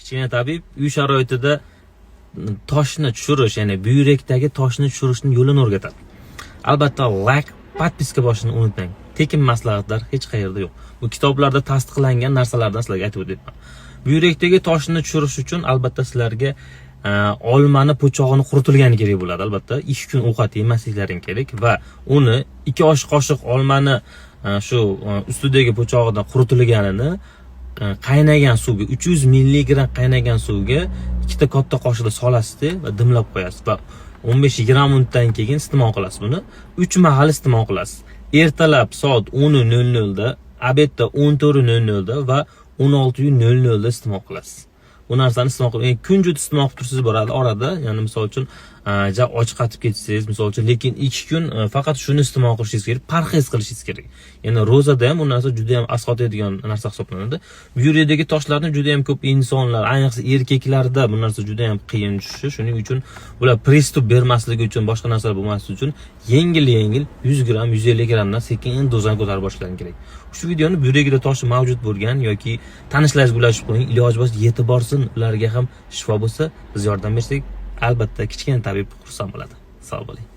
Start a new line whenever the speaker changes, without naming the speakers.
Kichkina tabib uy sharoitida toshni tushirish, ya'ni buyrakdagi toshni tushirishning yo'lini o'rgatadi. Albatta, like, podpiska bosishni unutmang. Tekin maslahatlar hech qayerda yo'q. Bu kitoblarda tasdiqlangan narsalardan sizlarga aytib o'tyapman. Buyrakdagi toshni tushirish uchun albatta sizlarga olmani po'chog'ini quritilgani kerak bo'ladi. Albatta 2 kun ovqat yemasliklaring kerak va uni 2 osh qoshiq olmani shu ustidagi po'chog'idan quritilganini qaynagan suvga 300 mg qaynagan suvga 2 katta qoshiqda solasiz va dimlab qo'yasiz va 15-20 minutdan keyin iste'mol qilasiz. Buni 3 mahal iste'mol qilasiz. Ertalab soat 10:00 da, obedda 14:00 da va 16:00 da iste'mol qilasiz. Bu narsani iste'mol qilib, kunjut iste'mol qilib tursiz boradi orada, ya'ni misol uchun och qatib ketsangiz, misol uchun, lekin 2 kun faqat shuni iste'mol qilishingiz kerak, parhez qilishingiz kerak. Ya'ni rozada ham bu narsa juda ham asqotadigan narsa hisoblanadi. Buyrakdagi toshlarni juda ham ko'p insonlar, ayniqsa erkaklarda bu narsa juda ham qiyin tushishi. Shuning uchun bular pristup bermasligi uchun, boshqa narsalar bo'lmasligi uchun yengil 100 gram, 150 gramdan sekin dozani ko'tarib boshlashingiz kerak. Shu videoni buyrakida toshi mavjud bo'lgan yoki tanishlaringiz bilan qo'ying, iloji bo'lsa yetib borsin, ularga ham shifo bo'lsa, biz yordam bersak, albatta kichkina tabib xursand bo'ladi. Sog' bo'ling.